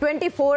24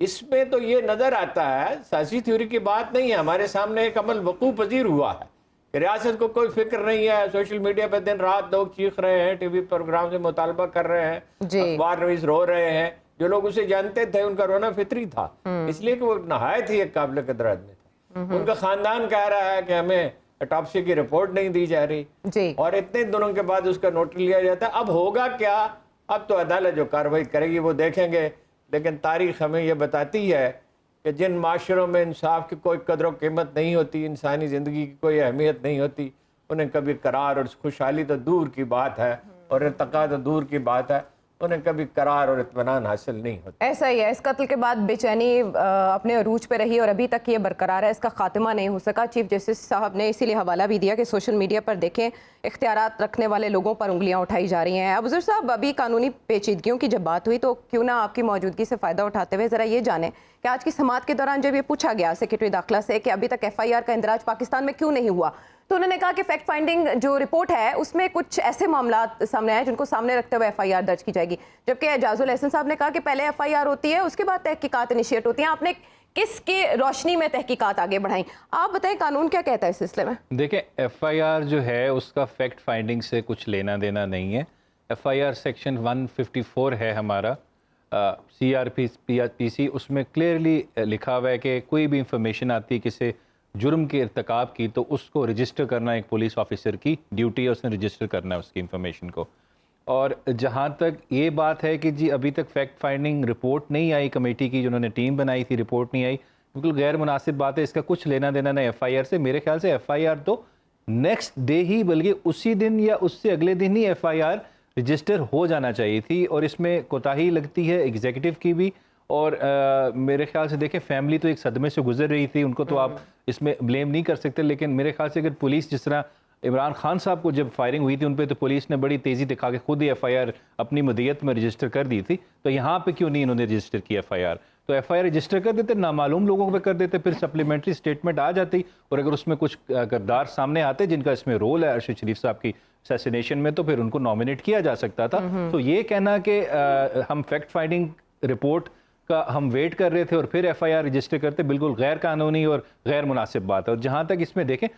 اس میں تو یہ نظر آتا ہے، سیاسی تھیوری کی بات نہیں ہے، ہمارے سامنے ایک عمل وقوع پذیر ہوا ہے کہ ریاست کو کوئی فکر نہیں ہے، سوشل میڈیا پہ دن رات لوگ چیخ رہے ہیں، ٹی وی پروگرام سے مطالبہ کر رہے ہیں، اخبار نویس رو رہے ہیں، جو لوگ اسے جانتے تھے ان کا رونا فطری تھا، اس لیے کہ وہ نہایت ہی ایک قابل قدر آدمی تھا۔ ان کا خاندان کہہ رہا ہے کہ ہمیں اٹاپسی کی رپورٹ نہیں دی جا رہی، اور اتنے دنوں کے بعد اس کا نوٹس لیا جاتا ہے۔ اب ہوگا کیا؟ اب تو عدالت جو کارروائی کرے گی وہ دیکھیں گے، لیکن تاریخ ہمیں یہ بتاتی ہے کہ جن معاشروں میں انصاف کی کوئی قدر و قیمت نہیں ہوتی، انسانی زندگی کی کوئی اہمیت نہیں ہوتی، انہیں کبھی قرار اور خوشحالی تو دور کی بات ہے اور ارتقاء تو دور کی بات ہے، انہیں کبھی قرار اور اطمینان حاصل نہیں ہوتا۔ ایسا ہی ہے، اس قتل کے بعد بے چینی اپنے عروج پہ رہی اور ابھی تک یہ برقرار ہے، اس کا خاتمہ نہیں ہو سکا۔ چیف جسٹس صاحب نے اسی لیے حوالہ بھی دیا کہ سوشل میڈیا پر دیکھیں اختیارات رکھنے والے لوگوں پر انگلیاں اٹھائی جا رہی ہیں۔ ابوذر صاحب، ابھی قانونی پیچیدگیوں کی جب بات ہوئی تو کیوں نہ آپ کی موجودگی سے فائدہ اٹھاتے ہوئے ذرا یہ جانیں کہ آج کی سماعت کے دوران جب یہ پوچھا گیا سیکرٹری داخلہ سے کہ ابھی تک ایف آئی آر کا اندراج پاکستان میں کیوں نہیں ہوا، تو انہوں نے کہا کہ فیکٹ فائنڈنگ جو رپورٹ ہے اس میں کچھ ایسے معاملات سامنے آئے جن کو سامنے رکھتے ہوئے ایف آئی آر درج کی جائے گی، جبکہ اعجاز الحسن صاحب نے کہا کہ پہلے ایف آئی آر ہوتی ہے اس کے بعد تحقیقات انیشیٹ ہوتی ہیں۔ آپ نے کس کی روشنی میں تحقیقات آگے بڑھائیں؟ آپ بتائیں قانون کیا کہتا ہے اس سلسلے میں؟ دیکھیں، ایف آئی آر جو ہے اس کا فیکٹ فائنڈنگ سے کچھ لینا دینا نہیں ہے۔ ایف آئی آر سیکشن 154 ہے ہمارا سی آر پی سی، اس میں کلیئرلی لکھا ہوا ہے کہ کوئی بھی انفارمیشن آتی ہے کسی جرم کے ارتکاب کی تو اس کو رجسٹر کرنا ایک پولیس آفیسر کی ڈیوٹی ہے، اس نے رجسٹر کرنا ہے اس کی انفارمیشن کو۔ اور جہاں تک یہ بات ہے کہ جی ابھی تک فیکٹ فائنڈنگ رپورٹ نہیں آئی کمیٹی کی، جنہوں نے ٹیم بنائی تھی، رپورٹ نہیں آئی، بالکل غیر مناسب بات ہے، اس کا کچھ لینا دینا نہیں ایف آئی آر سے۔ میرے خیال سے ایف آئی آر تو نیکسٹ ڈے ہی، بلکہ اسی دن یا اس سے اگلے دن ہی ایف آئی آر رجسٹر ہو جانا چاہیے تھی، اور اس میں کوتاہی لگتی ہے ایگزیکٹو کی بھی۔ اور میرے خیال سے دیکھیں فیملی تو ایک صدمے سے گزر رہی تھی، ان کو تو آپ اس میں بلیم نہیں کر سکتے، لیکن میرے خیال سے اگر پولیس جس طرح عمران خان صاحب کو جب فائرنگ ہوئی تھی ان پہ تو پولیس نے بڑی تیزی دکھا کے خود ہی ایف آئی آر اپنی مدیت میں رجسٹر کر دی تھی، تو یہاں پہ کیوں نہیں انہوں نے رجسٹر کیا ایف آئی آر؟ تو ایف آئی آر رجسٹر کر دیتے، نامعلوم لوگوں پہ کر دیتے، پھر سپلیمنٹری اسٹیٹمنٹ آ جاتی، اور اگر اس میں کچھ کردار سامنے آتے جن کا اس میں رول ہے ارشد شریف صاحب کی اسیسینیشن میں، تو پھر ان کو نامینیٹ کیا جا سکتا تھا۔ تو یہ کہنا کہ ہم فیکٹ فائنڈنگ رپورٹ کا ہم ویٹ کر رہے تھے اور پھر ایف آئی آر رجسٹر کرتے، بالکل غیر قانونی اور غیر مناسب بات ہے۔ اور جہاں تک اس میں دیکھیں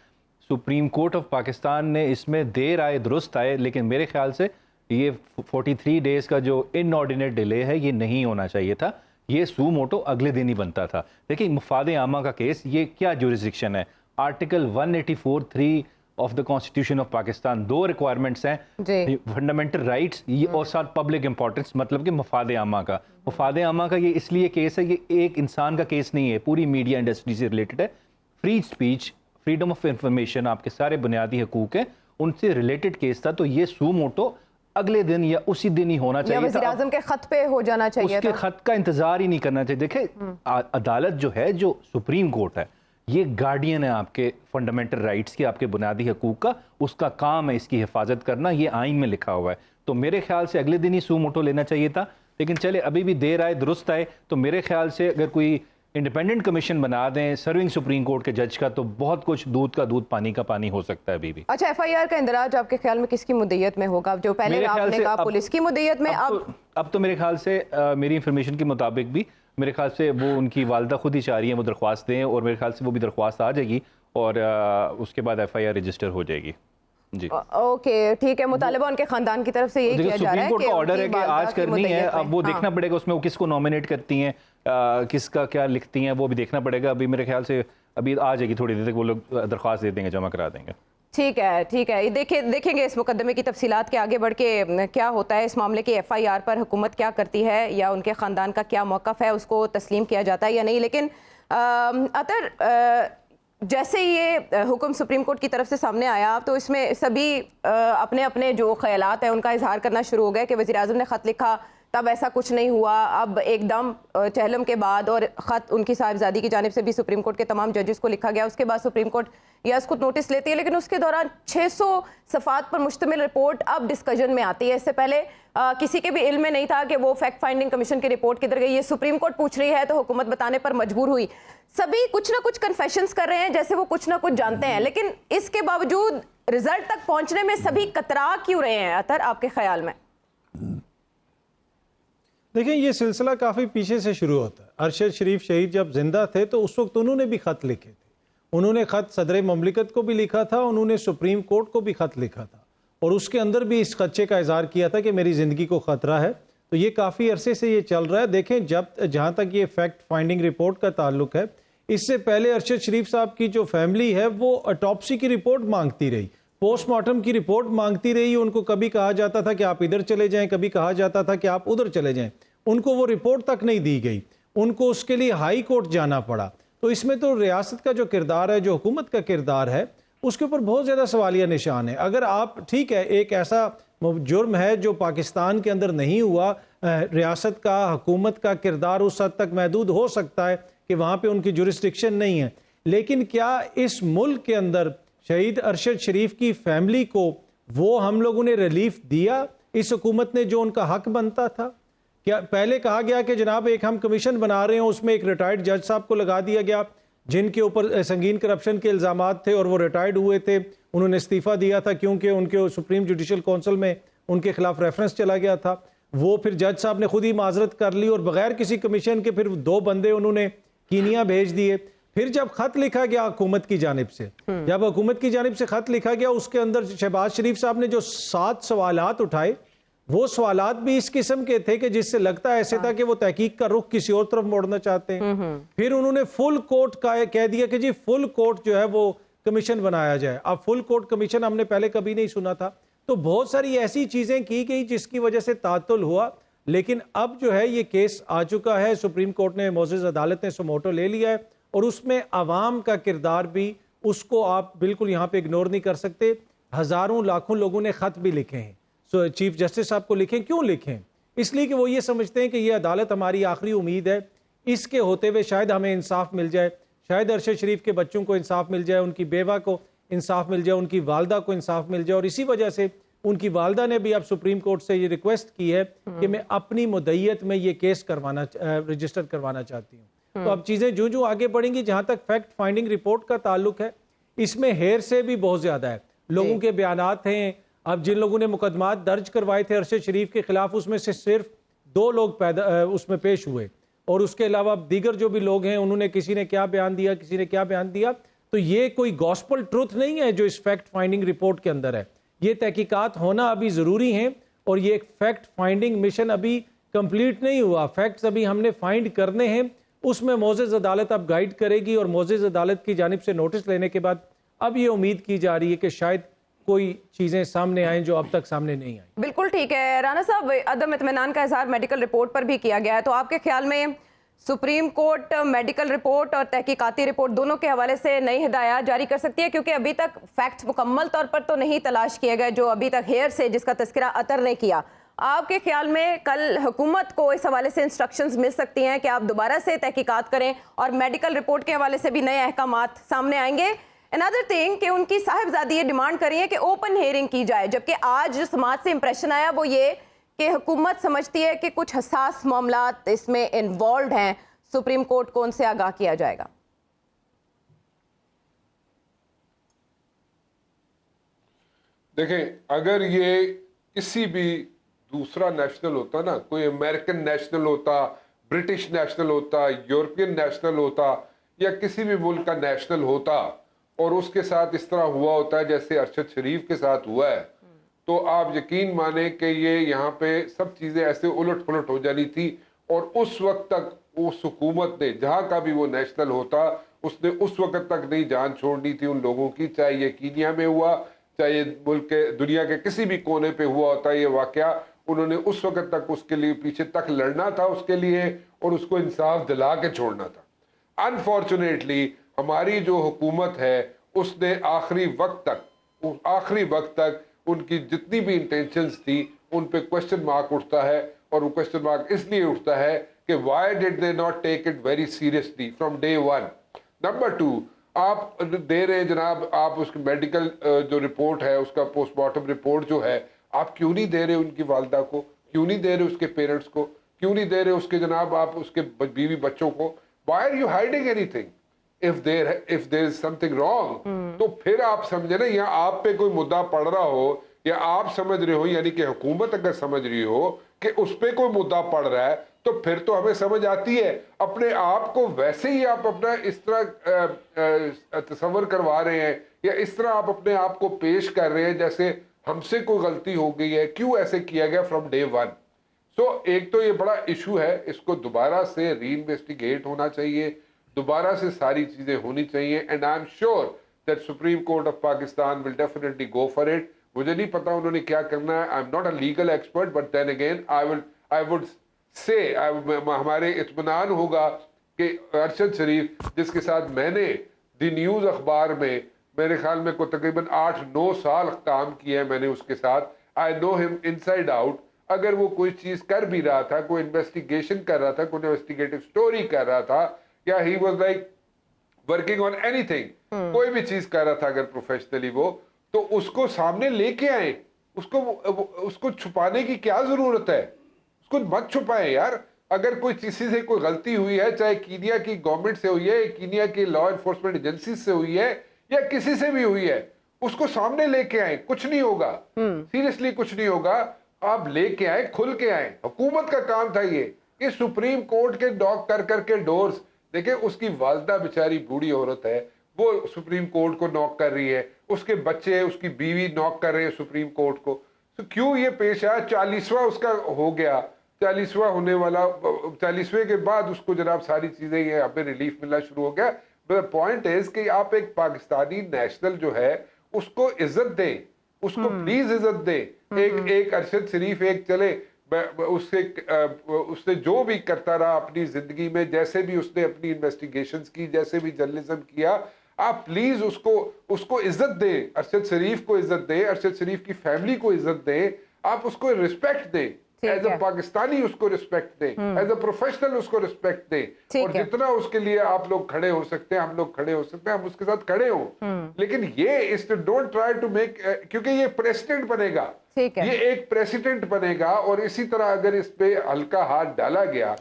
سپریم کورٹ آف پاکستان نے اس میں دیر آئے درست آئے، لیکن میرے خیال سے یہ 43 ڈیز کا جو ان آرڈینیٹ ڈیلے ہے یہ نہیں ہونا چاہیے تھا، یہ سو موٹو اگلے دن ہی بنتا تھا۔ دیکھیں مفاد عامہ کا کیس، یہ کیا جورسڈکشن ہے؟ Article 184(3) of the constitution of Pakistan, دو ریکوائرمنٹس ہیں، فنڈامنٹل رائٹس اور ساتھ پبلک امپورٹنس، مطلب کہ مفاد عامہ کا۔ مفاد عامہ کا یہ اس لیے کیس ہے، یہ ایک انسان کا کیس نہیں ہے، پوری میڈیا انڈسٹری سے ریلیٹڈ ہے۔ Free speech, freedom of information, آپ کے سارے بنیادی حقوق ہیں، ان سے ریلیٹڈ کیس تھا، تو یہ سو موٹو اگلے دن یا اسی دن ہی ہونا چاہیے تھا۔ وزیر اعظم کے خط پہ ہو جانا چاہیے اس کے خط کا انتظار ہی نہیں کرنا چاہیے۔ دیکھیں عدالت جو ہے، جو سپریم کورٹ ہے، یہ گارڈین ہے آپ کے فنڈامنٹل رائٹس کی، آپ کے بنیادی حقوق کا، اس کا کام ہے اس کی حفاظت کرنا، یہ آئین میں لکھا ہوا ہے۔ تو میرے خیال سے اگلے دن ہی سو موٹو لینا چاہیے تھا، لیکن چلے ابھی بھی دیر آئے درست آئے۔ تو میرے خیال سے اگر کوئی انڈیپینڈنٹ کمیشن بنا دیں سرونگ سپریم کورٹ کے جج کا، تو بہت کچھ دودھ کا دودھ پانی کا پانی ہو سکتا ہے ابھی بھی۔ اچھا، ایف آئی آر کا اندراج آپ کے خیال میں کس کی مدعیت میں ہوگا؟ جو پہلے آپ نے کہا پولیس کی مدعیت میں، اب تو میرے خیال سے میری انفارمیشن کے مطابق بھی میرے خیال سے وہ ان کی والدہ خود ہی چاہ رہی ہیں وہ درخواست دیں، اور میرے خیال سے وہ بھی درخواست آ جائے گی اور اس کے بعد ایف آئی آر رجسٹر ہو جائے گی۔ جی اوکے، ٹھیک ہے۔ مطالبہ ان کے خاندان کی طرف سے یہی کیا جا رہا ہے سپریم کورٹ کا آرڈر ہے کہ آج کرنی ہے، اب وہ دیکھنا پڑے گا اس میں وہ کس کو نامینیٹ کرتی ہیں، کس کا کیا لکھتی ہیں، وہ بھی دیکھنا پڑے گا۔ ابھی میرے خیال سے ابھی آ جائے گی، تھوڑی دیر تک وہ لوگ درخواست دے دیں گے، جمع کرا دیں گے۔ ٹھیک ہے، ٹھیک ہے۔ دیکھیں گے اس مقدمے کی تفصیلات کے آگے بڑھ کے کیا ہوتا ہے اس معاملے کی، ایف آئی آر پر حکومت کیا کرتی ہے یا ان کے خاندان کا کیا موقف ہے، اس کو تسلیم کیا جاتا ہے یا نہیں۔ لیکن اطہر، جیسے یہ حکم سپریم کورٹ کی طرف سے سامنے آیا تو اس میں سبھی اپنے اپنے جو خیالات ہیں ان کا اظہار کرنا شروع ہو گیا کہ وزیر اعظم نے خط لکھا تب ایسا کچھ نہیں ہوا، اب ایک دم چہلم کے بعد، اور خط ان کی صاحبزادی کی جانب سے بھی سپریم کورٹ کے تمام ججز کو لکھا گیا، اس کے بعد سپریم کورٹ یا اس کو نوٹس لیتی ہے، لیکن اس کے دوران 600 صفحات پر مشتمل رپورٹ اب ڈسکشن میں آتی ہے۔ اس سے پہلے کسی کے بھی علم میں نہیں تھا کہ وہ فیکٹ فائنڈنگ کمیشن کی رپورٹ کدھر گئی، یہ سپریم کورٹ پوچھ رہی ہے تو حکومت بتانے پر مجبور ہوئی۔ سبھی کچھ نہ کچھ کنفیشنز کر رہے ہیں جیسے وہ کچھ نہ کچھ جانتے ہیں، لیکن اس کے باوجود رزلٹ تک پہنچنے میں سبھی کترا کیوں رہے ہیں اطہر، آپ کے خیال میں؟ دیکھیں یہ سلسلہ کافی پیچھے سے شروع ہوتا ہے. ارشد شریف شہید جب زندہ تھے تو اس وقت انہوں نے بھی خط لکھے تھے. انہوں نے خط صدر مملکت کو بھی لکھا تھا, انہوں نے سپریم کورٹ کو بھی خط لکھا تھا, اور اس کے اندر بھی اس خدشے کا اظہار کیا تھا کہ میری زندگی کو خطرہ ہے. تو یہ کافی عرصے سے یہ چل رہا ہے. دیکھیں جہاں تک یہ فیکٹ فائنڈنگ رپورٹ کا تعلق ہے, اس سے پہلے ارشد شریف صاحب کی جو فیملی ہے وہ اٹاپسی کی رپورٹ مانگتی رہی, پوسٹ مارٹم کی رپورٹ مانگتی رہی. ان کو کبھی کہا جاتا تھا کہ آپ ادھر چلے جائیں, کبھی کہا جاتا تھا کہ آپ ادھر چلے جائیں. ان کو وہ رپورٹ تک نہیں دی گئی, ان کو اس کے لیے ہائی کورٹ جانا پڑا. تو اس میں تو ریاست کا جو کردار ہے, جو حکومت کا کردار ہے, اس کے اوپر بہت زیادہ سوالیہ نشان ہے. اگر آپ ٹھیک ہے ایک ایسا جرم ہے جو پاکستان کے اندر نہیں ہوا, ریاست کا حکومت کا کردار اس حد تک محدود ہو سکتا ہے کہ وہاں پہ ان کی جورسڈکشن نہیں ہے, لیکن کیا اس ملک کے اندر شہید ارشد شریف کی فیملی کو وہ ہم لوگوں نے ریلیف دیا اس حکومت نے جو ان کا حق بنتا تھا؟ کیا پہلے کہا گیا کہ جناب ایک ہم کمیشن بنا رہے ہیں, اس میں ایک ریٹائرڈ جج صاحب کو لگا دیا گیا جن کے اوپر سنگین کرپشن کے الزامات تھے اور وہ ریٹائرڈ ہوئے تھے, انہوں نے استعفیٰ دیا تھا کیونکہ ان کے سپریم جوڈیشل کونسل میں ان کے خلاف ریفرنس چلا گیا تھا. وہ پھر جج صاحب نے خود ہی معذرت کر لی اور بغیر کسی کمیشن کے پھر 2 بندے انہوں نے کینیا بھیج دیے. پھر جب خط لکھا گیا حکومت کی جانب سے, جب حکومت کی جانب سے خط لکھا گیا, اس کے اندر شہباز شریف صاحب نے جو 7 سوالات اٹھائے, وہ سوالات بھی اس قسم کے تھے کہ جس سے لگتا ایسے تھا کہ وہ تحقیق کا رخ کسی اور طرف موڑنا چاہتے ہیں. پھر انہوں نے فل کورٹ کا کہہ دیا کہ جی فل کورٹ جو ہے وہ کمیشن بنایا جائے. اب فل کورٹ کمیشن ہم نے پہلے کبھی نہیں سنا تھا. تو بہت ساری ایسی چیزیں کی گئی جس کی وجہ سے تعطل ہوا, لیکن اب جو ہے یہ کیس آ چکا ہے, سپریم کورٹ نے, معزز عدالت نے سموٹو لے لیا ہے, اور اس میں عوام کا کردار بھی, اس کو آپ بالکل یہاں پہ اگنور نہیں کر سکتے. ہزاروں لاکھوں لوگوں نے خط بھی لکھے ہیں چیف جسٹس صاحب کو. لکھیں کیوں لکھیں؟ اس لیے کہ وہ یہ سمجھتے ہیں کہ یہ عدالت ہماری آخری امید ہے, اس کے ہوتے ہوئے شاید ہمیں انصاف مل جائے, شاید ارشد شریف کے بچوں کو انصاف مل جائے, ان کی بیوہ کو انصاف مل جائے, ان کی والدہ کو انصاف مل جائے. اور اسی وجہ سے ان کی والدہ نے بھی اب سپریم کورٹ سے یہ ریکویسٹ کی ہے کہ میں اپنی مدعیت میں یہ کیس رجسٹر کروانا چاہتی ہوں. تو اب چیزیں جو آگے بڑھیں گی. جہاں تک فیکٹ فائنڈنگ رپورٹ کا تعلق ہے, اس میں ہیر سے بھی بہت زیادہ ہے, لوگوں کے بیانات ہیں. اب جن لوگوں نے مقدمات درج کروائے تھے ارشد شریف کے خلاف, اس میں سے صرف 2 لوگ اس میں پیش ہوئے, اور اس کے علاوہ دیگر جو بھی لوگ ہیں انہوں نے کسی نے کیا بیان دیا, کسی نے کیا بیان دیا. تو یہ کوئی گاسپل ٹروتھ نہیں ہے جو اس فیکٹ فائنڈنگ رپورٹ کے اندر ہے. یہ تحقیقات ہونا ابھی ضروری ہیں, اور یہ فیکٹ فائنڈنگ مشن ابھی کمپلیٹ نہیں ہوا. فیکٹس ابھی ہم نے فائنڈ کرنے ہیں, اس میں معزز عدالت اب گائیڈ کرے گی, اور معزز عدالت کی جانب سے نوٹس لینے کے بعد اب یہ امید کی جا رہی ہے کہ شاید کوئی چیزیں سامنے آئیں جو اب تک سامنے نہیں آئیں. بالکل ٹھیک ہے رانا صاحب, عدم اطمینان کا اظہار میڈیکل رپورٹ پر بھی کیا گیا ہے, تو آپ کے خیال میں سپریم کورٹ میڈیکل رپورٹ اور تحقیقاتی رپورٹ دونوں کے حوالے سے نئی ہدایات جاری کر سکتی ہے؟ کیونکہ ابھی تک فیکٹس مکمل طور پر تو نہیں تلاش کیے گئے, جو ابھی تک ہیئر سے جس کا تذکرہ عطر نے کیا. آپ کے خیال میں کل حکومت کو اس حوالے سے انسٹرکشنز مل سکتی ہیں کہ آپ دوبارہ سے تحقیقات کریں, اور میڈیکل رپورٹ کے حوالے سے بھی نئے احکامات سامنے آئیں گے؟ another thing کہ ان کی صاحبزادی یہ ڈیمانڈ کر رہی ہے کہ اوپن ہیئرنگ کی جائے, جبکہ آج جو سماج سے امپریشن آیا وہ یہ کہ حکومت سمجھتی ہے کہ کچھ حساس معاملات اس میں انوالوڈ ہیں. سپریم کورٹ کو ان سے آگاہ کیا جائے گا. دیکھیں اگر یہ کسی بھی دوسرا نیشنل ہوتا نا, کوئی امریکن نیشنل ہوتا, برٹش نیشنل ہوتا, یورپین نیشنل ہوتا, یا کسی بھی ملک کا نیشنل ہوتا, اور اس کے ساتھ اس طرح ہوا ہوتا ہے جیسے ارشد شریف کے ساتھ ہوا ہے, تو آپ یقین مانیں کہ یہ یہاں پہ سب چیزیں ایسے الٹ پلٹ ہو جانی تھی. اور اس وقت تک اس حکومت نے, جہاں کا بھی وہ نیشنل ہوتا, اس نے اس وقت تک نہیں جان چھوڑنی تھی ان لوگوں کی, چاہے یہ کینیا میں ہوا, چاہے یہ ملک کے دنیا کے کسی بھی کونے پہ ہوا ہوتا یہ واقعہ. انہوں نے اس وقت تک اس کے لیے پیچھے تک لڑنا تھا اس کے لیے, اور اس کو انصاف دلا کے چھوڑنا تھا. انفارچونیٹلی ہماری جو حکومت ہے اس نے آخری وقت تک ان کی جتنی بھی انٹینشنز تھی ان پہ کوشچن مارک اٹھتا ہے. اور وہ کوشچن مارک اس لیے اٹھتا ہے کہ why did they not take it very seriously from day one. Number 2, آپ دے رہے جناب, آپ اس کی میڈیکل جو رپورٹ ہے, اس کا پوسٹ مارٹم رپورٹ جو ہے, آپ کیوں نہیں دے رہے ان کی والدہ کو, کیوں نہیں دے رہے اس کے پیرنٹس کو, کیوں نہیں دے رہے اس کے جناب آپ اس کے بیوی بچوں کو؟ Why are you hiding anything? If there is something wrong, تو پھر آپ سمجھے نا, یہاں آپ پہ کوئی مدعا پڑ رہا ہو یا آپ سمجھ رہے ہو, یعنی کہ حکومت اگر سمجھ رہی ہو کہ اس پہ کوئی مدعا پڑ رہا ہے, تو پھر تو ہمیں سمجھ آتی ہے اپنے آپ کو ویسے ہی آپ اپنا اس طرح تصور کروا رہے ہیں, یا اس طرح آپ اپنے آپ کو پیش کر رہے ہیں جیسے ہم سے کوئی غلطی ہو گئی ہے. کیوں ایسے کیا گیا فرام ڈے ون؟ سو ایک تو یہ بڑا ایشو ہے, اس کو دوبارہ سے ری انویسٹیگیٹ ہونا چاہیے, دوبارہ سے ساری چیزیں ہونی چاہیے, and I'm sure that supreme court of Pakistan will definitely go for it. مجھے نہیں پتا انہوں نے کیا کرنا ہے, I'm not a legal expert, but then again I would say ہمارے اطمینان ہوگا کہ ارشد شریف, جس کے ساتھ میں نے دی نیوز اخبار میں میرے خیال میں کوئی تقریباً 8-9 سال کام کیا ہے میں نے اس کے ساتھ, آئی نو ہم انسائڈ آؤٹ. اگر وہ کوئی چیز کر بھی رہا تھا, کوئی انویسٹیگیشن کر رہا تھا, کوئی انویسٹیگیٹو سٹوری کر رہا تھا, یا he was like working on any thing, کوئی بھی چیز کر رہا تھا اگر پروفیشنلی وہ, تو اس کو سامنے لے کے آئیں. اس کو چھپانے کی کیا ضرورت ہے؟ اس کو مت چھپائیں یار. اگر کوئی کسی سے کوئی غلطی ہوئی ہے, چاہے کینیا کی گورنمنٹ سے ہوئی ہے, کینیا کی لا انفورسمنٹ ایجنسیز سے ہوئی ہے, یا کسی سے بھی ہوئی ہے, اس کو سامنے لے کے آئیں. کچھ نہیں ہوگا, سیریسلی کچھ نہیں ہوگا. آپ لے کے آئیں, کھل کے آئیں. حکومت کا کام تھا یہ سپریم کورٹ کے ڈاک کر کے ڈورز. دیکھیں اس کی والدہ بیچاری بوڑھی عورت ہے, وہ سپریم کورٹ کو نوک کر رہی ہے, اس کے بچے, اس کی بیوی نوک کر رہے ہیں سپریم کورٹ کو. تو کیوں یہ پیش آیا؟ 40واں اس کا ہو گیا, 40واں ہونے والا, 40ویں کے بعد اس کو جناب ساری چیزیں یہ ہمیں ریلیف ملنا شروع ہو گیا. پوائنٹ از کہ آپ ایک پاکستانی نیشنل جو ہے اس کو عزت دیں, اس کو پلیز عزت دیں. ایک ارشد شریف ایک چلے, اس نے جو بھی کرتا رہا اپنی زندگی میں, جیسے بھی اس نے اپنی انویسٹیگیشنز کی, جیسے بھی جرنلزم کیا, آپ پلیز اس کو عزت دیں. ارشد شریف کو عزت دیں, ارشد شریف کی فیملی کو عزت دیں, آپ اس کو رسپیکٹ دیں. ایز اے پاکستانی اس کو رسپیکٹ دیں, ایز اے پروفیشنل اس کو رسپیکٹ دیں, اور جتنا اس کے لیے آپ لوگ کھڑے ہو سکتے ہیں, ہم لوگ کھڑے ہو سکتے ہیں, ہم اس کے ساتھ کھڑے ہوں. لیکن یہ اس ڈونٹ ٹرائی ٹو میک, کیونکہ یہ پریسیڈنٹ بنے گا, یہ ایک پریسیڈنٹ بنے گا, اور اسی طرح اگر اس پہ ہلکا ہاتھ ڈالا گیا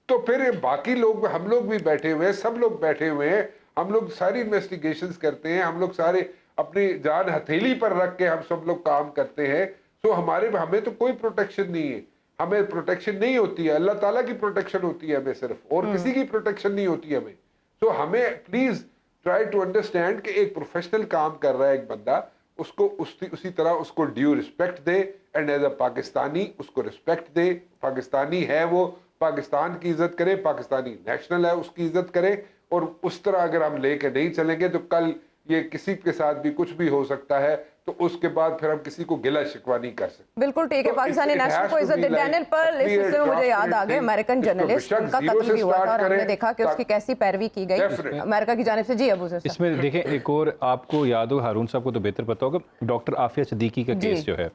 تو پھر باقی لوگ, ہم لوگ بھی بیٹھے ہوئے ہیں, سب لوگ بیٹھے ہوئے ہیں, ہم لوگ ساری انویسٹیگیشنز کرتے ہیں, ہم لوگ سارے اپنی جان ہتھیلی پر رکھ کے ہم سب لوگ کام کرتے ہیں. سو ہمیں تو کوئی پروٹیکشن نہیں ہے, ہمیں پروٹیکشن نہیں ہوتی ہے, اللہ تعالیٰ کی پروٹیکشن ہوتی ہے ہمیں صرف, اور کسی کی پروٹیکشن نہیں ہوتی ہمیں. تو ہمیں پلیز ٹرائی ٹو انڈرسٹینڈ کہ ایک پروفیشنل کام کر رہا ہے ایک بندہ, اس کو اسی طرح اس کو ڈیو رسپیکٹ دے, اینڈ ایز اے پاکستانی اس کو رسپیکٹ دے. پاکستانی ہے وہ, پاکستان کی عزت کرے, پاکستانی نیشنل ہے اس کی عزت کرے. اور اس طرح اگر ہم لے کے نہیں چلیں گے تو کل یہ کسی کے ساتھ بھی کچھ بھی ہو سکتا ہے, تو اس کے بعد پھر ہم کسی کو گلہ شکوہ نہیں کر سکتے. بالکل ٹھیک ہے, پاکستانی نیشنل کو عزت دے. ڈینیل پرل, اس سلسلے میں مجھے یاد آ گئے, امریکن جرنلسٹ, ان کا قتل بھی ہوا تھا, اور ہم نے دیکھا کہ اس کی کیسی پیروی کی گئی امریکہ کی جانب سے. جی ابو ذر, اس میں دیکھیں ایک اور آپ کو یاد ہوگا, ہارون صاحب کو تو بہتر پتا ہوگا, ڈاکٹر عافیہ صدیقی کا کیس جو ہے,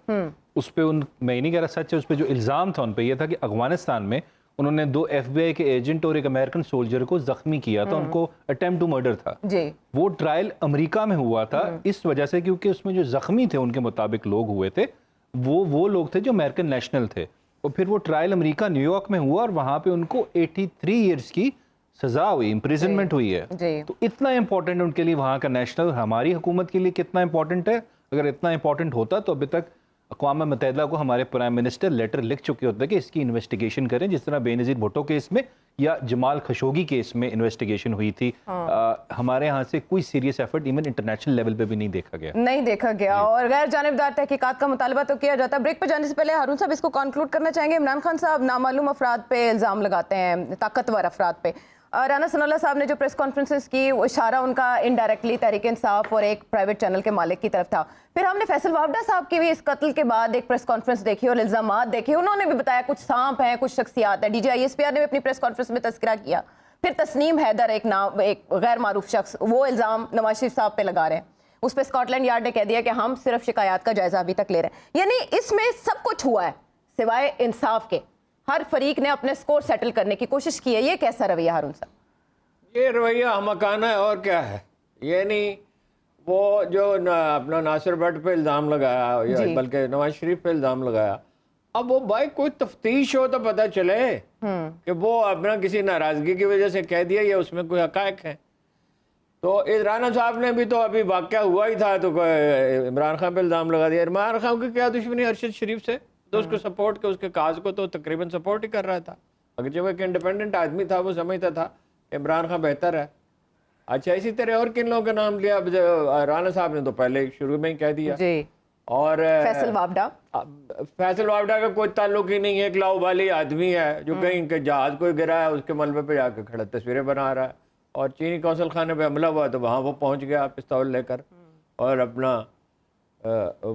اس پہ میں نہیں کہہ رہا سچ ہے, اس پہ جو الزام تھا ان پہ یہ تھا کہ افغانستان میں انہوں نے 2 FBI کے ایجنٹ اور ایک امریکن سولجر کو زخمی کیا تھا, ان کو اٹیمپٹ ٹو مرڈر تھا. وہ ٹرائل امریکہ میں ہوا تھا اس وجہ سے کیونکہ اس میں جو زخمی تھے ان کے مطابق لوگ ہوئے تھے وہ لوگ تھے جو امریکن نیشنل تھے. اور پھر وہ ٹرائل امریکہ نیو یارک میں ہوا, اور وہاں پہ ان کو 83 ایئرز کی سزا ہوئی, امپریزنمنٹ ہوئی ہے. تو اتنا امپورٹنٹ ان کے لیے وہاں کا نیشنل, ہماری حکومت کے لیے کتنا امپورٹنٹ ہے. اگر اتنا امپورٹنٹ ہوتا تو ابھی تک اقوام متحدہ کو ہمارے پرائم منسٹر لیٹر لکھ چکے ہوتے ہیں کہ اس کی انویسٹیگیشن کریں, جس طرح بے نظیر بھٹو کیس میں یا جمال خشوگی کیس میں انویسٹیگیشن ہوئی تھی. ہمارے ہاں سے کوئی serious effort even international level پہ بھی نہیں دیکھا گیا. اور غیر جانبدار تحقیقات کا مطالبہ تو کیا جاتا ہے. بریک پہ جانے سے پہلے ہارون صاحب اس کو کنکلوڈ کرنا چاہیں گے. عمران خان صاحب نامعلوم افراد پہ الزام لگاتے ہیں, طاقتور افراد پہ. رانا ثناء اللہ صاحب نے جو پریس کانفرنسز کی, وہ اشارہ ان کا انڈائریکٹلی تحریک انصاف اور ایک پرائیویٹ چینل کے مالک کی طرف تھا. پھر ہم نے فیصل وابڈہ صاحب کی بھی اس قتل کے بعد ایک پریس کانفرنس دیکھی اور الزامات دیکھے. انہوں نے بھی بتایا کچھ سانپ ہیں, کچھ شخصیات ہیں. DGISPR نے بھی اپنی پریس کانفرنس میں تذکرہ کیا. پھر تسنیم حیدر, ایک غیر معروف شخص, وہ الزام نواز شریف صاحب پہ لگا رہے ہیں. اس پہ اسکاٹ لینڈ یارڈ نے کہہ دیا کہ ہم صرف شکایات کا جائزہ ابھی تک لے رہے ہیں. یعنی اس میں سب کچھ ہوا ہے سوائے انصاف کے. ہر فریق نے اپنے سکور سیٹل کرنے کی کوشش کی ہے. یہ کیسا رویہ ہارون صاحب؟ یہ رویہ احمقانہ ہے, اور کیا ہے. یعنی وہ جو اپنا ناصر بٹ پہ الزام لگایا, بلکہ نواز شریف پہ الزام لگایا, اب وہ بھائی کوئی تفتیش ہو تو پتہ چلے کہ وہ اپنا کسی ناراضگی کی وجہ سے کہہ دیا یا اس میں کوئی حقائق ہے. تو رانا صاحب نے بھی تو ابھی واقعہ ہوا ہی تھا تو عمران خان پہ الزام لگا دیا. عمران خان کی کیا دشمنی ارشد شریف سے؟ تو اس کو سپورٹ کے اس کے کاز کو تو تقریباً سپورٹ ہی کر رہا تھا. اگرچہ وہ ایک انڈیپینڈنٹ آدمی تھا, وہ سمجھتا تھا کہ عمران خان بہتر ہے. اچھا, اسی طرح اور کن لوگوں کا نام لیا؟ رانا صاحب نے تو پہلے شروع میں ہی کہہ دیا. جی. اور فیصل وابڈا, فیصل وابڈا کا کوئی تعلق ہی نہیں ہے, ایک لاؤ بالی آدمی ہے جو کہیں کہ جہاز کوئی گرا ہے اس کے ملبے پہ جا کے کھڑا تصویریں بنا رہا ہے. اور چینی قونصل خانے پہ حملہ ہوا تو وہاں وہ پہنچ گیا پستول لے کر, اور اپنا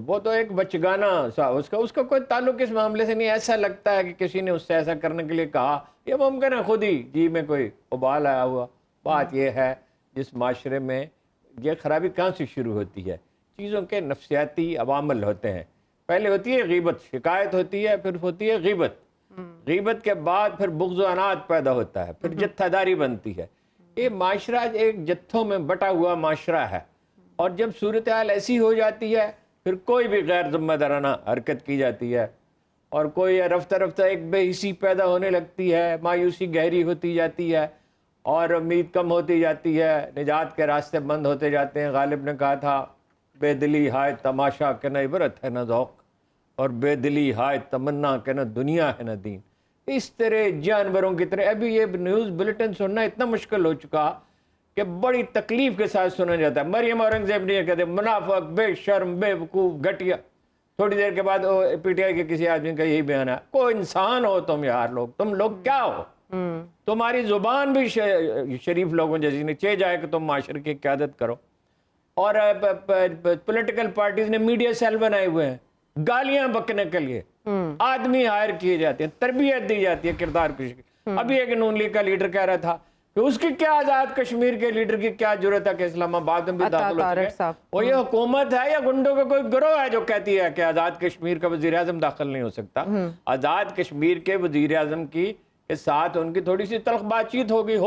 وہ تو ایک بچگانہ سا, اس کا کوئی تعلق اس معاملے سے نہیں. ایسا لگتا ہے کہ کسی نے اس سے ایسا کرنے کے لیے کہا, یہ ممکن ہے خود ہی جی میں کوئی ابال آیا ہوا. بات یہ ہے جس معاشرے میں یہ خرابی کہاں سے شروع ہوتی ہے؟ چیزوں کے نفسیاتی عوامل ہوتے ہیں. پہلے ہوتی ہے غیبت, شکایت ہوتی ہے, پھر ہوتی ہے غیبت. غیبت کے بعد پھر بغض و عناد پیدا ہوتا ہے, پھر جتھا داری بنتی ہے. یہ معاشرہ ایک جتھوں میں بٹا ہوا معاشرہ ہے, اور جب صورتحال ایسی ہو جاتی ہے پھر کوئی بھی غیر ذمہ دارانہ حرکت کی جاتی ہے, اور کوئی رفتہ رفتہ ایک بے حسی پیدا ہونے لگتی ہے, مایوسی گہری ہوتی جاتی ہے, اور امید کم ہوتی جاتی ہے, نجات کے راستے بند ہوتے جاتے ہیں. غالب نے کہا تھا بے دلی ہائے تماشا کہ نہ عبرت ہے نہ ذوق, اور بے دلی ہائے تمنا کہ نہ دنیا ہے نہ دین. اس طرح جانوروں کی طرح ابھی یہ نیوز بلٹن سننا اتنا مشکل ہو چکا کہ بڑی تکلیف کے ساتھ سنا جاتا ہے. مریم اورنگزیب نے یہ کہتے ہیں منافق, بے شرم, بے وقوف, گھٹیا. تھوڑی دیر کے بعد پی ٹی آئی کے کسی آدمی کا یہی بیان ہے, کوئی انسان ہو تم یار لوگ, تم لوگ کیا ہو؟ تمہاری زبان بھی شریف لوگوں جیسی نہیں, چاہے جائے کہ تم معاشرے کی قیادت کرو. اور پولیٹیکل پارٹیز نے میڈیا سیل بنائے ہوئے ہیں گالیاں بکنے کے لیے, آدمی ہائر کیے جاتے ہیں, تربیت دی جاتی ہے کردار پیش کی. ابھی ایک نون لیگ کا لیڈر کہہ رہا تھا کہ اس کی کیا آزاد کشمیر کے لیڈر کی کیا ضرورت ہے کہ اسلام آباد میں بھی داخل ہو سکے. وہ یہ حکومت ہے یا گنڈوں کا کوئی گروہ ہے جو کہتی ہے کہ آزاد کشمیر کا وزیر اعظم داخل نہیں ہو سکتا؟ آزاد کشمیر کے وزیر اعظم کی کے ساتھ ان کی تھوڑی سی تلخ بات چیت ہو گئی,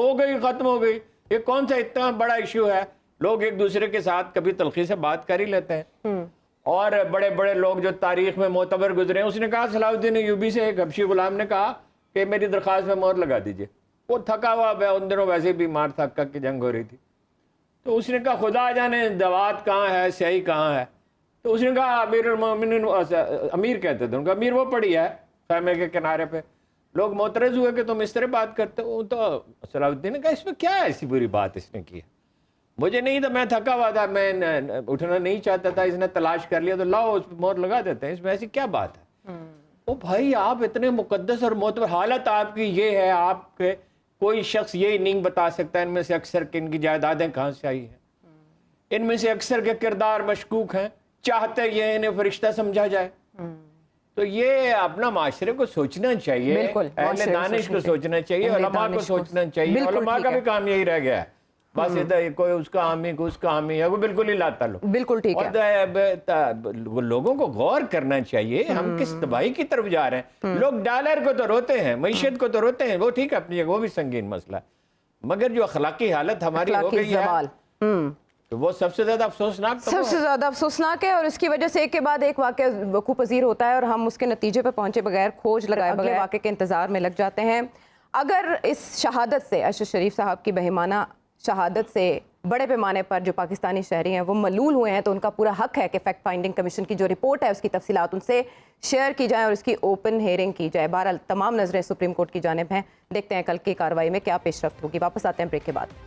ختم ہو گئی. یہ کون سا اتنا بڑا ایشو ہے؟ لوگ ایک دوسرے کے ساتھ کبھی تلخی سے بات کر ہی لیتے ہیں. اور بڑے بڑے لوگ جو تاریخ میں معتبر گزرے ہیں, اس نے کہا, صلاح الدین ایوبی سے ایک حبشی غلام نے کہا کہ میری درخواست میں مہر لگا دیجئے. وہ تھکا ہوا, ان دنوں ویسے بھی بیمار تھا, کک کی جنگ ہو رہی تھی. تو اس نے کہا خدا جانے دوات کہاں ہے, سیاہی کہاں ہے. تو اس نے کہا امیر المومنین, امیر کہتے تھے ان کا, امیر وہ پڑی ہے خیمے کے کنارے پہ. لوگ معترض ہوئے کہ تم اس طرح بات کرتے ہو. تو صلاح الدین نے کہا اس میں کیا ایسی بری بات اس نے کی ہے؟ مجھے نہیں تھا, میں تھکا ہوا تھا, میں اٹھنا نہیں چاہتا تھا, اس نے تلاش کر لیا تو لاؤ اس پہ مہر لگا دیتے ہیں, اس میں ایسی کیا بات ہے؟ او بھائی, آپ اتنے مقدس اور معتبر, حالت آپ کی یہ ہے, آپ کے کوئی شخص یہی نہیں بتا سکتا ان میں سے اکثر کہ ان کی جائیدادیں کہاں سے آئی ہیں, ان میں سے اکثر کے کردار مشکوک ہیں, چاہتے یہ انہیں فرشتہ سمجھا جائے. تو یہ اپنا معاشرے کو سوچنا چاہیے, اہل دانش کو سوچنا چاہیے, علماء کو سوچنا چاہیے. علماء کا بھی کام یہی رہ گیا ہے, بس کوئی اس کا حامی, کوئی اس کا حامی ہے, وہ بالکل ہی لا تعلق. بالکل ٹھیک ہے. اور لوگوں کو غور کرنا چاہیے ہم کس تباہی کی طرف جا رہے ہیں. لوگ ڈالر کو تو روتے ہیں, معیشت کو تو روتے ہیں, وہ ٹھیک ہے اپنی جگہ, وہ بھی سنگین مسئلہ ہے, مگر جو اخلاقی حالت ہماری ہو گئی ہے تو وہ سب سے زیادہ افسوسناک, سب سے زیادہ افسوسناک ہے. اور اس کی وجہ سے ایک کے بعد ایک واقعہ وقوع پذیر ہوتا ہے اور ہم اس کے نتیجے پہ پہنچے بغیر, کھوج لگائے بغیر واقعے کے انتظار میں لگ جاتے ہیں. اگر اس شہادت سے, ارشد شریف صاحب کی بہیمانہ شہادت سے بڑے پیمانے پر جو پاکستانی شہری ہیں وہ ملول ہوئے ہیں, تو ان کا پورا حق ہے کہ فیکٹ فائنڈنگ کمیشن کی جو رپورٹ ہے اس کی تفصیلات ان سے شیئر کی جائیں اور اس کی اوپن ہیئرنگ کی جائے. بہرحال تمام نظریں سپریم کورٹ کی جانب ہیں, دیکھتے ہیں کل کی کارروائی میں کیا پیش رفت ہوگی. واپس آتے ہیں بریک کے بعد.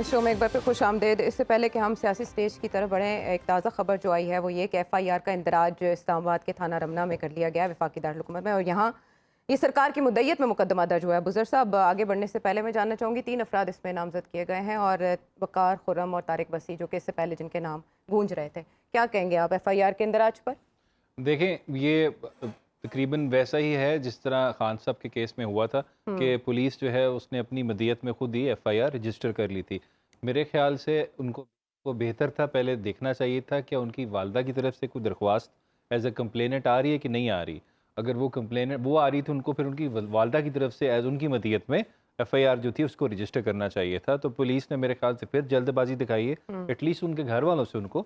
شو میں ایک بار پھر خوش آمدید. اس سے پہلے کہ ہم سیاسی سٹیج کی طرف بڑھیں, ایک تازہ خبر جو آئی ہے وہ یہ کہ ایف آئی آر کا اندراج اسلام آباد کے تھانہ رمنا میں کر لیا گیا وفاقی دارالحکومت میں, اور یہاں یہ سرکار کی مدعیت میں مقدمہ درج ہوا ہے. بزر صاحب, آگے بڑھنے سے پہلے میں جاننا چاہوں گی 3 افراد اس میں نامزد کیے گئے ہیں, اور وقار, خرم اور طارق وسیع جو کہ اس سے پہلے جن کے نام گونج رہے تھے. کیا کہیں گے آپ ایف آئی آر کے اندراج پر؟ دیکھیں, یہ تقریباً ویسا ہی ہے جس طرح خان صاحب کے کیس میں ہوا تھا کہ پولیس جو ہے اس نے اپنی مدعیت میں خود ہی ایف آئی آر رجسٹر کر لی تھی. میرے خیال سے ان کو بہتر تھا پہلے دیکھنا چاہیے تھا کہ ان کی والدہ کی طرف سے کوئی درخواست ایز اے کمپلیننٹ آ رہی ہے کہ نہیں آ رہی. اگر وہ کمپلیننٹ وہ آ رہی تھی, ان کو پھر ان کی والدہ کی طرف سے ایز ان کی مدعیت میں ایف آئی آر جو تھی اس کو رجسٹر کرنا چاہیے تھا. تو پولیس نے میرے خیال سے پھر جلد بازی دکھائی ہے. ایٹ لیسٹ ان کے گھر والوں سے ان کو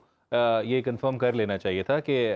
یہ کنفرم کر لینا چاہیے تھا کہ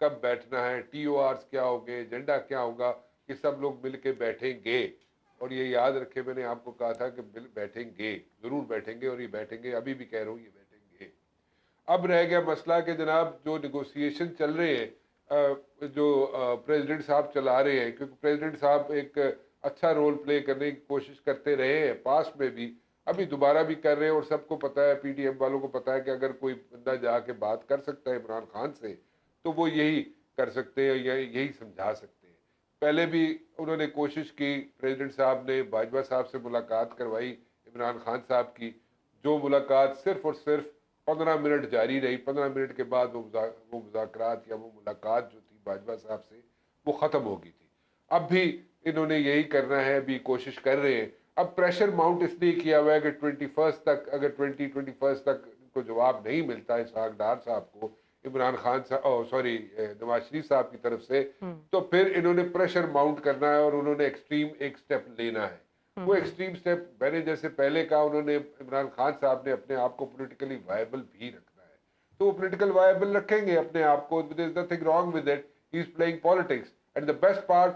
کب بیٹھنا ہے, TORs کیا ہوں گے, ایجنڈا کیا ہوگا, کہ سب لوگ مل کے بیٹھیں گے. اور یہ یاد رکھے, میں نے آپ کو کہا تھا کہ بیٹھیں گے, ضرور بیٹھیں گے, اور یہ بیٹھیں گے, ابھی بھی کہہ رہا ہوں یہ بیٹھیں گے. اب رہ گیا مسئلہ کہ جناب جو نیگوسیشن چل رہے ہیں, جو پریزیڈنٹ صاحب چلا رہے ہیں, کیونکہ پریزیڈنٹ صاحب ایک اچھا رول پلے کرنے کی کوشش کرتے رہے ہیں پاسٹ میں بھی, ابھی دوبارہ بھی کر رہے ہیں, اور سب کو پتہ ہے, PTM والوں کو پتہ ہے کہ اگر کوئی بندہ جا کے بات کر سکتا ہے عمران خان سے تو وہ یہی کر سکتے ہیں یا یہی سمجھا سکتے ہیں. پہلے بھی انہوں نے کوشش کی, پریزیڈنٹ صاحب نے باجوہ صاحب سے ملاقات کروائی عمران خان صاحب کی, جو ملاقات صرف اور صرف 15 منٹ جاری رہی. 15 منٹ کے بعد وہ مذاکرات یا وہ ملاقات جو تھی باجوہ صاحب سے وہ ختم ہو گئی تھی. اب بھی انہوں نے یہی کرنا ہے, ابھی کوشش کر رہے ہیں. اب پریشر ماؤنٹ اس لیے کیا ہوا ہے کہ 21 تک, اگر 21 تک ان کو جواب نہیں ملتا اسحاق ڈار صاحب کو عمران خان صاحب نواز شریف صاحب کی طرف سے, تو پھر انہوں نے پریشر ماؤنٹ کرنا ہے, اور انہوں نے ایکسٹریم ایک سٹیپ لینا ہے. وہ ایکسٹریم سٹیپ میں نے جیسے پہلے کہا, انہوں نے عمران خان صاحب نے اپنے آپ کو پولیٹیکلی وائبل بھی رکھنا ہے, تو وہ پولیٹیکل وائبل رکھیں گے اپنے آپ کو. there is nothing wrong with it, he is playing politics, and the best part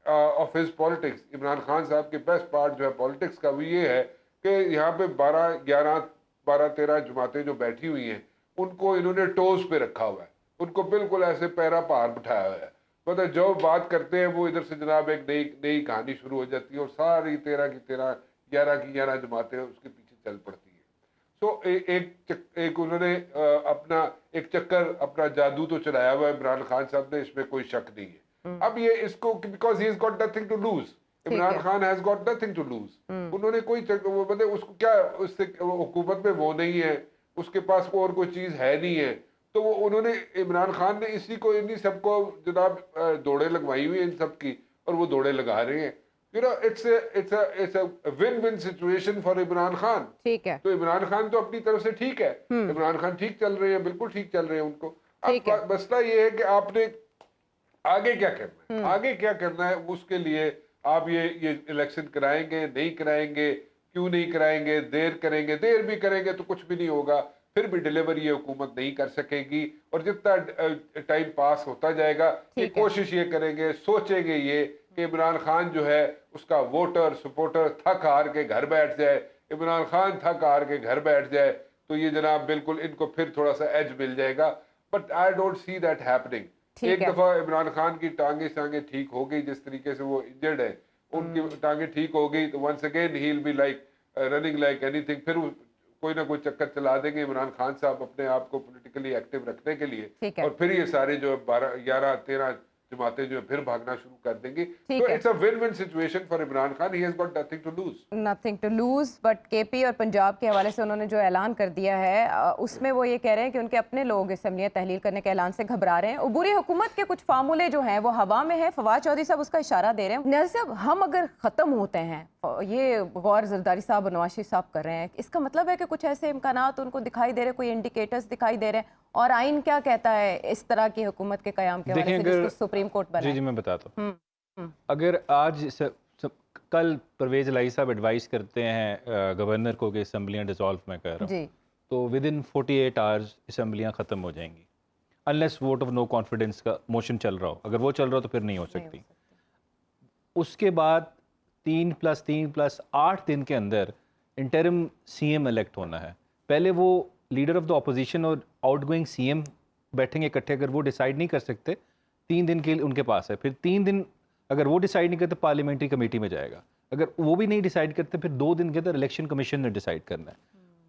of his politics, Imran Khan صاحب کے بیسٹ پارٹ جو ہے پالیٹکس کا وہ یہ ہے کہ یہاں پہ 12-13 جماعتیں جو بیٹھی ہوئی ہیں ان کو انہوں نے ٹوز پہ رکھا ہوا ہے, ان کو بالکل ایسے پیرا پار بٹھایا ہوا ہے. مطلب جو بات کرتے ہیں وہ ادھر سے جناب ایک نئی کہانی شروع ہو جاتی ہے, اور ساری 11 کی 11 جماعتیں اس کے پیچھے چل پڑتی ہیں. سو ایک انہوں نے اپنا ایک چکر, اپنا جادو تو چلایا ہوا ہے عمران خان صاحب نے, اس میں کوئی شک نہیں ہے. اب یہ اس کو because he is got nothing to lose, Imran Khan has got nothing to lose. انہوں نے کوئی مطلب اس کو کیا, اس سے حکومت میں وہ نہیں ہے, اس کے پاس اور کوئی چیز ہے نہیں ہے, تو وہ انہوں نے عمران خان نے اسی کو انہی سب کو جناب دوڑے لگوائی ہوئی ہیں ان سب کی, اور وہ دوڑے لگا رہے ہیں. You know, it's a win-win situation for Imran Khan. ٹھیک ہے, تو عمران خان تو اپنی طرف سے ٹھیک ہے, عمران خان ٹھیک چل رہے ہیں, بالکل ٹھیک چل رہے ہیں ان کو. اب مسئلہ یہ ہے کہ آپ نے آگے کیا کرنا ہے, آگے کیا کرنا ہے, اس کے لیے آپ یہ الیکشن کرائیں گے, نہیں کرائیں گے, کیوں نہیں کرائیں گے, دیر کریں گے, دیر بھی کریں گے تو کچھ بھی نہیں ہوگا, پھر بھی ڈیلیور یہ حکومت نہیں کر سکے گی. اور جتنا ٹائم پاس ہوتا جائے گا, یہ کوشش یہ کریں گے, سوچیں گے یہ کہ عمران خان جو ہے اس کا ووٹر سپورٹر تھک ہار کے گھر بیٹھ جائے, عمران خان تھک ہار کے گھر بیٹھ جائے, تو یہ جناب بالکل ان کو پھر تھوڑا سا ایج مل جائے گا. But I don't see that happening. ایک دفعہ عمران خان کی ٹانگیں ٹھیک ہو گئی, جس طریقے سے وہ انجرڈ ہے, ان کی ٹانگیں ٹھیک ہو گئی, تو once again he will be like running like anything. پھر کوئی نہ کوئی چکر چلا دیں گے عمران خان صاحب اپنے آپ کو پولیٹیکلی ایکٹیو رکھنے کے لیے, اور پھر یہ سارے جو 11-13 جماعتیں جو پھر بھاگنا شروع کر دیں گے. تو it's a win win situation for Imran Khan, he has got nothing to lose. But KP اور پنجاب کے حوالے سے انہوں نے جو اعلان کر دیا ہے, اس میں وہ یہ کہہ رہے ہیں کہ ان کے اپنے لوگ اسمبلیاں تحلیل کرنے کے اعلان سے گھبرا رہے ہیں. عبوری حکومت کے کچھ فارمولے جو ہیں وہ ہوا میں ہیں. فواد چودھری صاحب اس کا اشارہ دے رہے ہیں. نیاز صاحب, ہم اگر ختم ہوتے ہیں, یہ غور زرداری صاحب اور نواز شریف صاحب کر رہے ہیں, اس کا مطلب ہے کہ کچھ ایسے امکانات ان کو دکھائی دے رہے, کوئی انڈیکیٹرز دکھائی دے رہے ہیں, اور آئین کیا کہتا ہے اس طرح کی حکومت کے قیام کے حوالے سے جس کو سپریم کورٹ بنائے؟ جی میں بتاتا ہوں. اگر آج کل پرویز الہی صاحب ایڈوائز کرتے ہیں گورنر کو کہ اسمبلیاں ڈیزالو میں کر رہا ہوں, تو ود ان 48 آورز اسمبلیاں ختم ہو جائیں گی, unless vote of no confidence کا موشن چل رہا ہو. اگر وہ چل رہا ہو تو پھر نہیں ہو سکتی. اس کے بعد 3+3+8 دن کے اندر انٹرم CM الیکٹ ہونا ہے. پہلے وہ لیڈر آف دا اپوزیشن اور آؤٹ گوئنگ CM بیٹھیں گے اکٹھے. اگر وہ ڈیسائیڈ نہیں کر سکتے 3 دن کے ان کے پاس ہے, پھر 3 دن اگر وہ ڈیسائیڈ نہیں کرتے پارلیمنٹری کمیٹی میں جائے گا. اگر وہ بھی نہیں ڈیسائیڈ کرتے پھر 2 دن کے اندر الیکشن کمیشن نے ڈیسائیڈ کرنا ہے.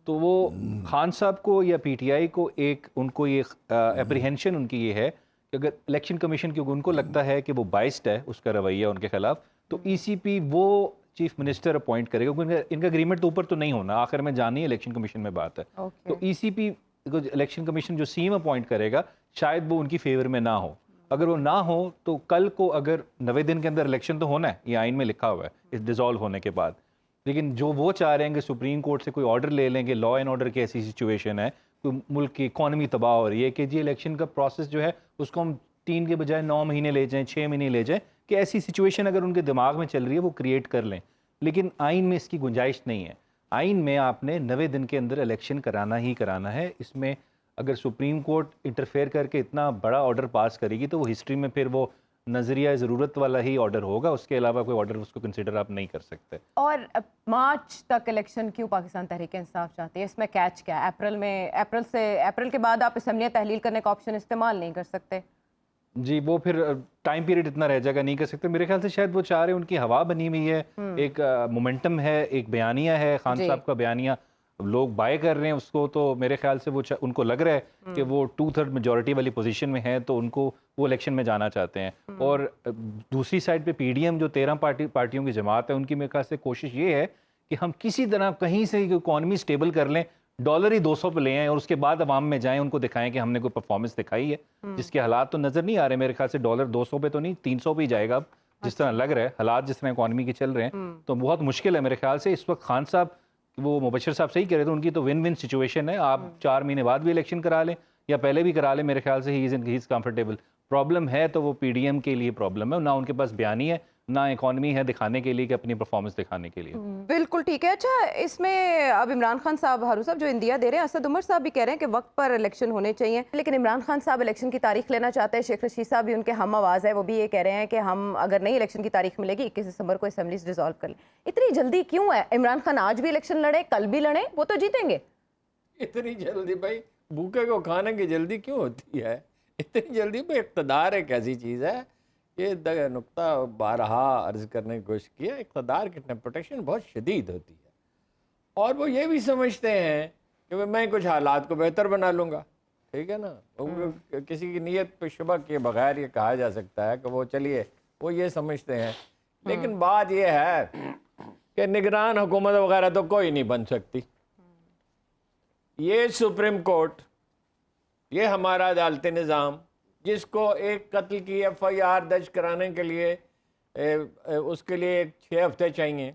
تو وہ خان صاحب کو یا PTI کو ایک ان کو یہ اپریہینشن ان کی یہ ہے کہ اگر الیکشن کمیشن, کیونکہ ان کو لگتا ہے کہ وہ بائسڈ ہے اس کا رویہ ان کے خلاف, تو ECP وہ چیف منسٹر اپوائنٹ کرے گا. ان کا اگریمنٹ تو اوپر تو نہیں ہونا, آخر میں جانی ہے الیکشن کمیشن میں بات ہے. تو ECP الیکشن کمیشن جو CM اپوائنٹ کرے گا شاید وہ ان کی فیور میں نہ ہو. اگر وہ نہ ہو تو کل کو اگر 90 دن کے اندر الیکشن تو ہونا ہے, یہ آئین میں لکھا ہوا ہے اس ڈیزالو ہونے کے بعد. لیکن جو وہ چاہ رہے ہیں کہ سپریم کورٹ سے کوئی آرڈر لے لیں گے, لا اینڈ آرڈر کی ایسی سچویشن ہے, کوئی ملک کی اکانومی تباہ ہو رہی ہے, کہ جی الیکشن کا پروسیس جو ہے اس کو ہم 3 کے بجائے 9 مہینے لے جائیں, 6 مہینے لے جائیں, کہ ایسی سچویشن اگر ان کے دماغ میں چل رہی ہے وہ کریٹ کر لیں. لیکن آئین میں اس کی گنجائش نہیں ہے. آئین میں آپ نے 90 دن کے اندر الیکشن کرانا ہی کرانا ہے. اس میں اگر سپریم کورٹ انٹرفیئر کر کے اتنا بڑا آرڈر پاس کرے گی تو وہ ہسٹری میں پھر وہ نظریہ ضرورت والا ہی آرڈر ہوگا, اس کے علاوہ کوئی آرڈر اس کو کنسیڈر آپ نہیں کر سکتے. اور مارچ تک الیکشن کیوں پاکستان تحریک انصاف چاہتی ہے؟ اس میں کیچ کیا ہے؟ اپریل کے بعد آپ اسمبلیاں تحلیل کرنے کا آپشن استعمال نہیں کر سکتے. جی وہ پھر ٹائم پیریڈ اتنا رہ جائے گا, نہیں کر سکتے. میرے خیال سے شاید وہ چاہ رہے ہیں, ان کی ہوا بنی ہوئی ہے, ایک مومنٹم ہے, ایک بیانیہ ہے خان صاحب کا بیانیہ, لوگ بائی کر رہے ہیں اس کو, تو میرے خیال سے وہ ان کو لگ رہا ہے کہ وہ 2/3 میجورٹی والی پوزیشن میں ہے, تو ان کو وہ الیکشن میں جانا چاہتے ہیں. اور دوسری سائڈ پہ پی ڈی ایم جو 13 پارٹیوں کی جماعت ہے, ان کی میرے خیال سے کوشش یہ ہے کہ ہم کسی طرح کہیں سے اکانومی سٹیبل کر لیں, ڈالر ہی 200 پہ لے آئیں اور اس کے بعد عوام میں جائیں, ان کو دکھائیں کہ ہم نے کوئی پرفارمنس دکھائی ہے, جس کے حالات تو نظر نہیں آ رہے. میرے خیال سے ڈالر 200 پہ تو نہیں, 300 پہ ہی جائے گا اب, جس طرح لگ رہا ہے حالات جس طرح اکانومی کے چل رہے ہیں. تو بہت مشکل ہے میرے خیال سے اس وقت. خان صاحب, وہ مبشر صاحب صحیح کہہ رہے تھے, ان کی تو ون ون سچویشن ہے. آپ 4 مہینے بعد بھی الیکشن کرا لیں یا پہلے بھی کرا لیں, میرے خیال سے ہی از کمفرٹیبل. پرابلم ہے تو وہ پی ڈی ایم کے لیے پرابلم ہے, نہ ان کے پاس بیانی ہے نہ اکانومی ہے دکھانے کے لیے کہ اپنی پرفارمنس دکھانے کے لیے. بالکل ٹھیک ہے. اچھا, اس میں اب عمران خان صاحب, ہارون صاحب جو اندیا دے رہے ہیں, اسد عمر صاحب بھی کہہ رہے ہیں کہ وقت پر الیکشن ہونے چاہیے, لیکن عمران خان صاحب الیکشن کی تاریخ لینا چاہتے ہیں. شیخ رشید صاحب بھی ان کے ہم آواز ہے, وہ بھی یہ کہہ رہے ہیں کہ ہم اگر نہیں الیکشن کی تاریخ ملے گی 21 دسمبر کو اسمبلیز ڈیزالو کر لیں. اتنی جلدی کیوں ہے؟ عمران خان آج بھی الیکشن لڑے, کل بھی لڑیں, وہ تو جیتیں گے. اتنی جلدی بھائی, بھوکے کو کھانے کی جلدی کیوں ہوتی ہے؟ اتنی جلدی پہ اقتدار ایک ایسی چیز ہے, یہ نقطہ بارہا عرض کرنے کی کوشش کیا, اقتدار کی ٹیمپٹیشن بہت شدید ہوتی ہے, اور وہ یہ بھی سمجھتے ہیں کہ میں کچھ حالات کو بہتر بنا لوں گا. ٹھیک ہے نا, کسی کی نیت پہ شبہ کیے بغیر یہ کہا جا سکتا ہے کہ وہ چلیے وہ یہ سمجھتے ہیں. لیکن بات یہ ہے کہ نگران حکومت وغیرہ تو کوئی نہیں بن سکتی. یہ سپریم کورٹ, یہ ہمارا عدالتی نظام, جس کو ایک قتل کی FIR درج کرانے کے لیے اس کے لیے 6 ہفتے چاہیے,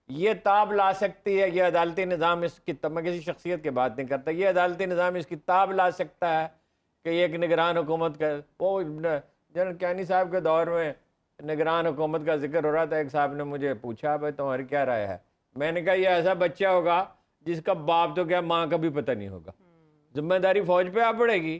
یہ تاب لا سکتی ہے. یہ عدالتی نظام اس کی, میں کسی شخصیت کی بات نہیں کرتا, یہ عدالتی نظام اس کی تاب لا سکتا ہے کہ یہ ایک نگران حکومت کا. وہ جنرل کیانی صاحب کے دور میں نگران حکومت کا ذکر ہو رہا تھا, ایک صاحب نے مجھے پوچھا بھائی تمہاری کیا رائے ہے؟ میں نے کہا یہ ایسا بچہ ہوگا جس کا باپ تو کیا ماں کا بھی پتہ نہیں ہوگا. ذمہ داری فوج پہ آ پڑے گی,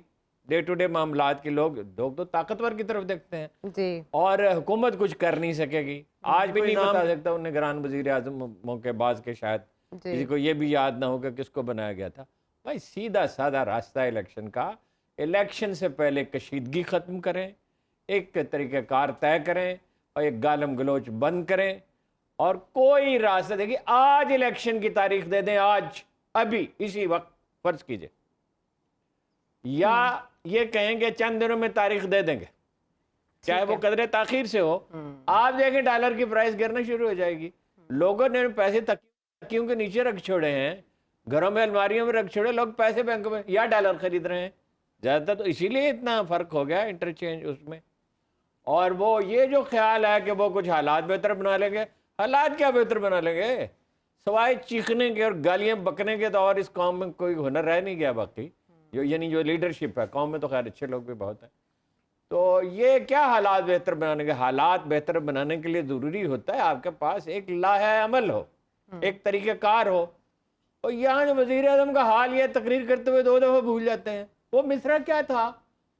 ڈے ٹو ڈے معاملات کی. لوگ تو طاقتور کی طرف دیکھتے ہیں جی, اور حکومت کچھ کر نہیں سکے گی. آج بھی نہیں بتا سکتا ان نگران وزیر اعظم موقع بعض کے, شاید کسی کو یہ بھی یاد نہ ہو کہ کس کو بنایا گیا تھا. بھائی سیدھا سادہ راستہ الیکشن کا, الیکشن سے پہلے کشیدگی ختم کریں, ایک طریقہ کار طے کریں اور ایک گالم گلوچ بند کریں, اور کوئی راستہ دیکھیے. آج الیکشن کی تاریخ دے دیں, آج ابھی اسی وقت فرض کیجئے, یا یہ کہیں گے چند دنوں میں تاریخ دے دیں گے, چاہے وہ قدرے تاخیر سے ہو. آپ دیکھیں ڈالر کی پرائس گرنا شروع ہو جائے گی. لوگوں نے پیسے تکیوں کے نیچے رکھ چھوڑے ہیں, گھروں میں الماریوں میں رکھ چھوڑے, لوگ پیسے بینک میں یا ڈالر خرید رہے ہیں زیادہ تر. تو اسی لیے اتنا فرق ہو گیا انٹرچینج اس میں. اور وہ یہ جو خیال ہے کہ وہ کچھ حالات بہتر بنا لیں گے, حالات کیا بہتر بنا لیں گے؟ سوائے چیخنے کے اور گالیاں بکنے کے تو اور اس قوم میں کوئی ہنر رہ نہیں گیا باقی. یعنی جو لیڈرشپ ہے قوم میں, تو خیر اچھے لوگ بھی بہت ہیں. تو یہ کیا حالات بہتر بنانے کے؟ حالات بہتر بنانے کے لیے ضروری ہوتا ہے آپ کے پاس ایک لاہ عمل ہو, ایک طریقہ کار ہو. اور یہاں جو وزیر اعظم کا حال یہ تقریر کرتے ہوئے 2 دفعہ بھول جاتے ہیں. وہ مصرع کیا تھا؟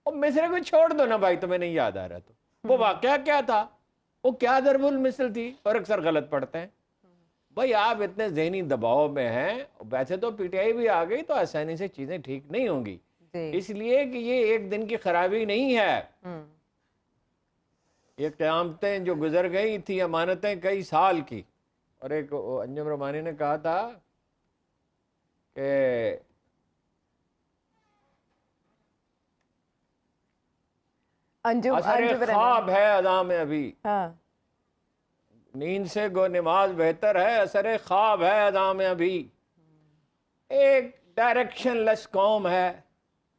وہ مصرع کو چھوڑ دو نا بھائی, تمہیں نہیں یاد آ رہا تو وہ واقعہ کیا تھا, وہ کیا ضرب المثل تھی, اور اکثر غلط پڑھتے ہیں. بھائی آپ اتنے ذہنی دباؤ میں ہیں, ویسے تو پی ٹی آئی بھی آ گئی تو آسانی سے چیزیں ٹھیک نہیں ہوں گی, اس لیے کہ یہ ایک دن کی خرابی نہیں ہے. یہ قیامتیں جو گزر گئی تھی, امانتیں کئی سال کی. اور ایک انجم رحمانی نے کہا تھا کہ اثر خواب ہے ادا میں ابھی, نیند سے گو نماز بہتر ہے, اثر خواب ہے ادا میں ابھی. ایک ڈائریکشن لیس قوم ہے,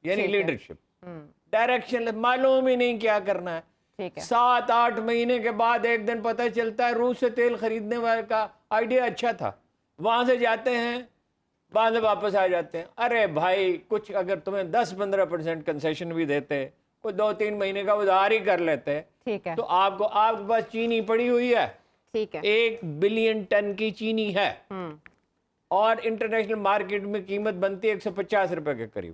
یعنی لیڈرشپ ڈائریکشن لیس, معلوم ہی نہیں کیا کرنا ہے. 7-8 مہینے کے بعد ایک دن پتہ چلتا ہے روس سے تیل خریدنے والے کا آئیڈیا اچھا تھا, وہاں سے جاتے ہیں, بعد میں واپس آ جاتے ہیں. ارے بھائی کچھ اگر تمہیں 10-15% کنسیشن بھی دیتے, کوئی 2-3 مہینے کا ادھار ہی کر لیتے, تو آپ کے پاس چینی پڑی ہوئی ہے, 1 بلین ٹن کی چینی ہے, اور انٹرنیشنل مارکیٹ میں قیمت بنتی ہے 150 روپے کے قریب.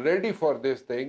ready for this thing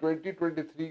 2023